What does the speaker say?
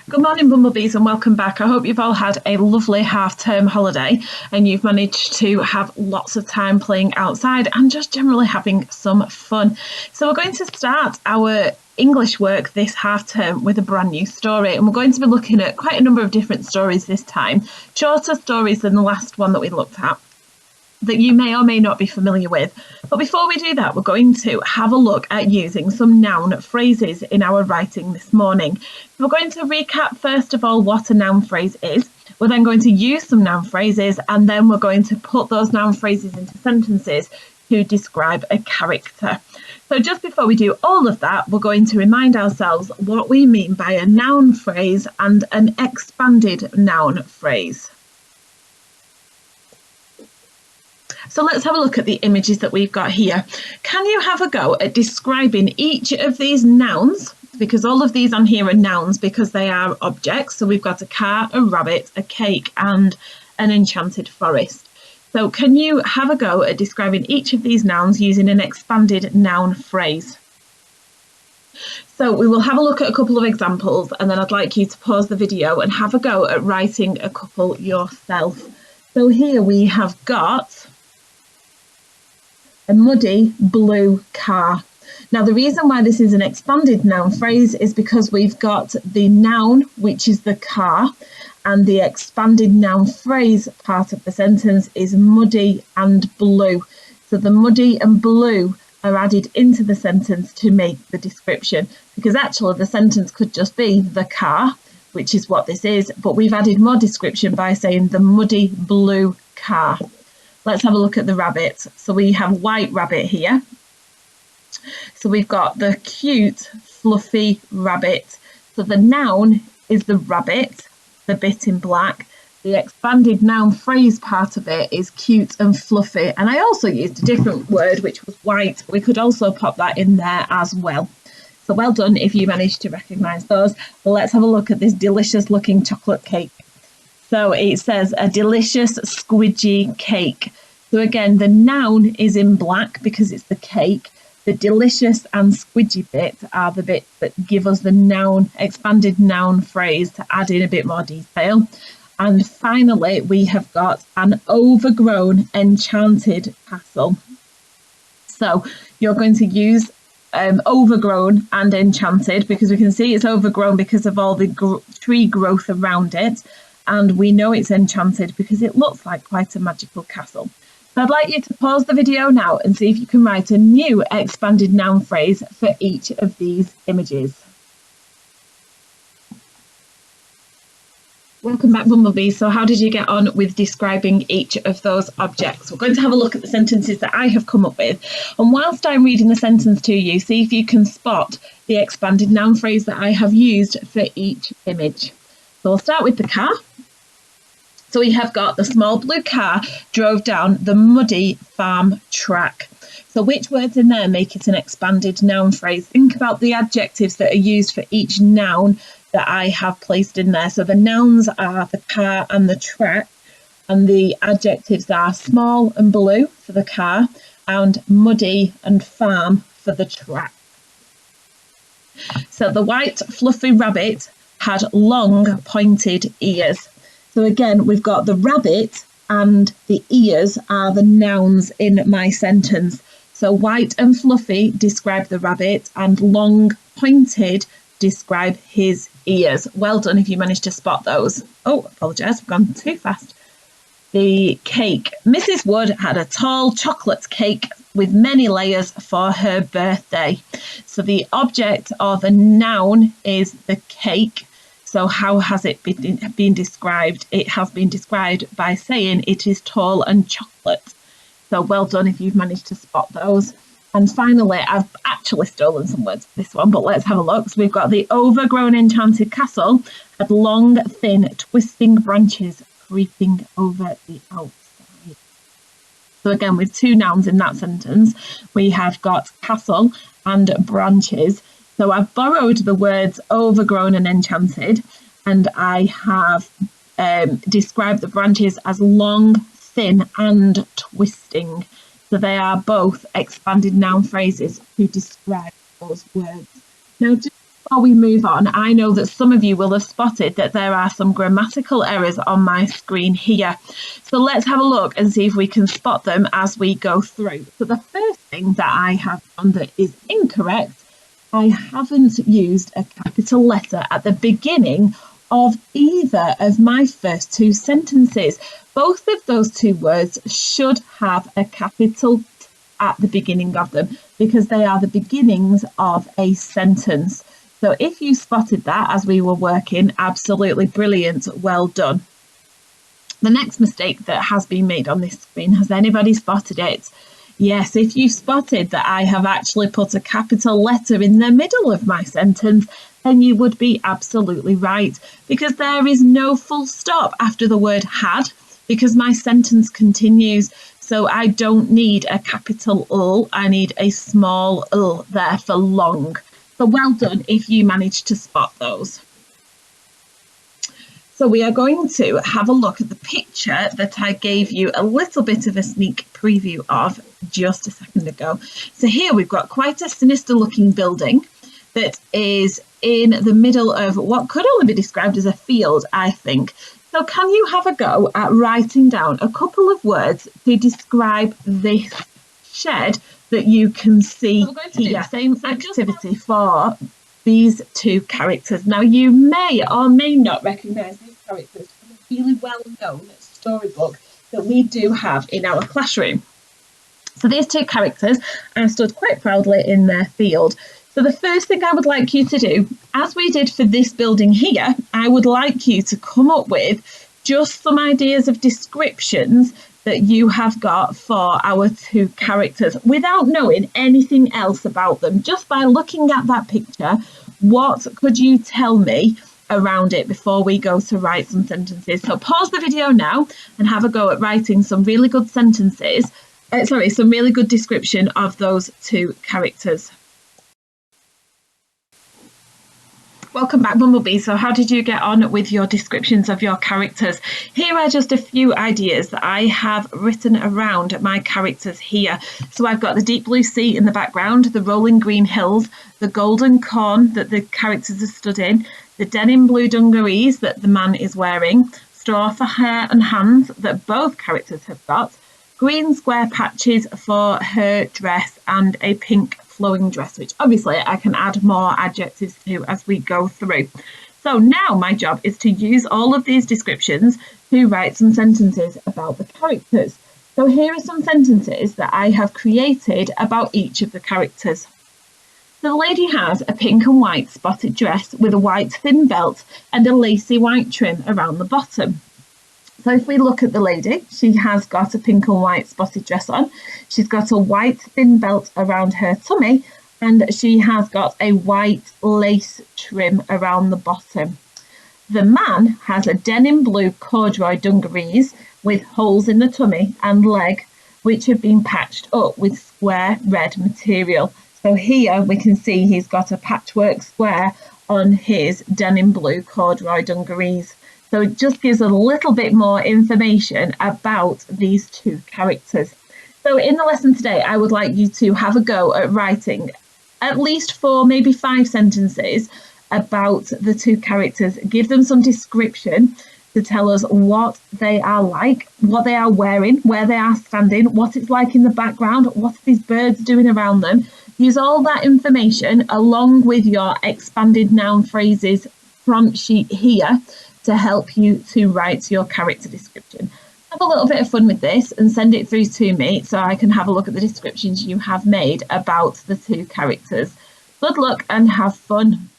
Good morning, Bumblebees, and welcome back. I hope you've all had a lovely half-term holiday and you've managed to have lots of time playing outside and just generally having some fun. So we're going to start our English work this half-term with a brand new story, and we're going to be looking at quite a number of different stories this time, shorter stories than the last one that we looked at, that you may or may not be familiar with. But before we do that, we're going to have a look at using some noun phrases in our writing this morning. We're going to recap first of all what a noun phrase is. We're then going to use some noun phrases, and then we're going to put those noun phrases into sentences to describe a character. So just before we do all of that, we're going to remind ourselves what we mean by a noun phrase and an expanded noun phrase. So let's have a look at the images that we've got here. Can you have a go at describing each of these nouns? Because all of these on here are nouns because they are objects. So we've got a car, a rabbit, a cake, and an enchanted forest. So can you have a go at describing each of these nouns using an expanded noun phrase? So we will have a look at a couple of examples, and then I'd like you to pause the video and have a go at writing a couple yourself. So here we have got a muddy blue car. Now, the reason why this is an expanded noun phrase is because we've got the noun, which is the car, and the expanded noun phrase part of the sentence is muddy and blue. So the muddy and blue are added into the sentence to make the description, because actually the sentence could just be the car, which is what this is, but we've added more description by saying the muddy blue car. Let's have a look at the rabbit. So we have white rabbit here. So we've got the cute, fluffy rabbit. So the noun is the rabbit, the bit in black. The expanded noun phrase part of it is cute and fluffy. And I also used a different word, which was white. We could also pop that in there as well. So well done if you managed to recognise those. Well, let's have a look at this delicious looking chocolate cake. So it says a delicious squidgy cake. So again, the noun is in black because it's the cake. The delicious and squidgy bit are the bits that give us the noun, expanded noun phrase to add in a bit more detail. And finally, we have got an overgrown enchanted castle. So you're going to use overgrown and enchanted, because we can see it's overgrown because of all the tree growth around it. And we know it's enchanted because it looks like quite a magical castle. So I'd like you to pause the video now and see if you can write a new expanded noun phrase for each of these images. Welcome back, Bumblebee. So how did you get on with describing each of those objects? We're going to have a look at the sentences that I have come up with. And whilst I'm reading the sentence to you, see if you can spot the expanded noun phrase that I have used for each image. So we'll start with the car. So we have got the small blue car drove down the muddy farm track. So which words in there make it an expanded noun phrase? Think about the adjectives that are used for each noun that I have placed in there. So the nouns are the car and the track, and the adjectives are small and blue for the car and muddy and farm for the track. So the white fluffy rabbit had long pointed ears. So again, we've got the rabbit and the ears are the nouns in my sentence. So white and fluffy describe the rabbit, and long pointed describe his ears. Well done if you managed to spot those. Oh, apologise, I've gone too fast. The cake. Mrs. Wood had a tall chocolate cake with many layers for her birthday. So the object or the noun is the cake. So how has it been described? It has been described by saying it is tall and chocolate. So well done if you've managed to spot those. And finally, I've actually stolen some words for this one, but let's have a look. So we've got the overgrown enchanted castle had long, thin, twisting branches creeping over the outside. So again, with two nouns in that sentence, we have got castle and branches. So I've borrowed the words overgrown and enchanted, and I have described the branches as long, thin and twisting. So they are both expanded noun phrases to describe those words. Now, before we move on, I know that some of you will have spotted that there are some grammatical errors on my screen here. So let's have a look and see if we can spot them as we go through. So the first thing that I have found that is incorrect, I haven't used a capital letter at the beginning of either of my first two sentences. Both of those two words should have a capital T at the beginning of them because they are the beginnings of a sentence. So if you spotted that as we were working, absolutely brilliant, well done. The next mistake that has been made on this screen, has anybody spotted it? Yes, if you spotted that I have actually put a capital letter in the middle of my sentence, then you would be absolutely right, because there is no full stop after the word had, because my sentence continues. So I don't need a capital L, I need a small L there for long. So well done if you managed to spot those. So we are going to have a look at the picture that I gave you a little bit of a sneak preview of just a second ago. So here we've got quite a sinister looking building that is in the middle of what could only be described as a field, I think. So can you have a go at writing down a couple of words to describe this shed that you can see here? We're going to do the same activity for these two characters. Now you may or may not recognise these characters from a really well-known storybook that we do have in our classroom. So these two characters are stood quite proudly in their field. So the first thing I would like you to do, as we did for this building here, I would like you to come up with just some ideas of descriptions that you have got for our two characters without knowing anything else about them. Just by looking at that picture, what could you tell me around it before we go to write some sentences? So pause the video now and have a go at writing some really good sentences, some really good description of those two characters. Welcome back, Bumblebee. So how did you get on with your descriptions of your characters? Here are just a few ideas that I have written around my characters here. So I've got the deep blue sea in the background, the rolling green hills, the golden corn that the characters are stood in, the denim blue dungarees that the man is wearing, straw for hair and hands that both characters have got, green square patches for her dress, and a pink flowing dress, which obviously I can add more adjectives to as we go through. So now my job is to use all of these descriptions to write some sentences about the characters. So here are some sentences that I have created about each of the characters. The lady has a pink and white spotted dress with a white thin belt and a lacy white trim around the bottom. So if we look at the lady, she has got a pink and white spotted dress on. She's got a white thin belt around her tummy, and she has got a white lace trim around the bottom. The man has a denim blue corduroy dungarees with holes in the tummy and leg, which have been patched up with square red material. So here we can see he's got a patchwork square on his denim blue corduroy dungarees. So it just gives a little bit more information about these two characters. So in the lesson today, I would like you to have a go at writing at least 4, maybe 5 sentences about the two characters. Give them some description to tell us what they are like, what they are wearing, where they are standing, what it's like in the background, what are these birds doing around them. Use all that information along with your expanded noun phrases prompt sheet here to help you to write your character description. Have a little bit of fun with this and send it through to me so I can have a look at the descriptions you have made about the two characters. Good luck and have fun.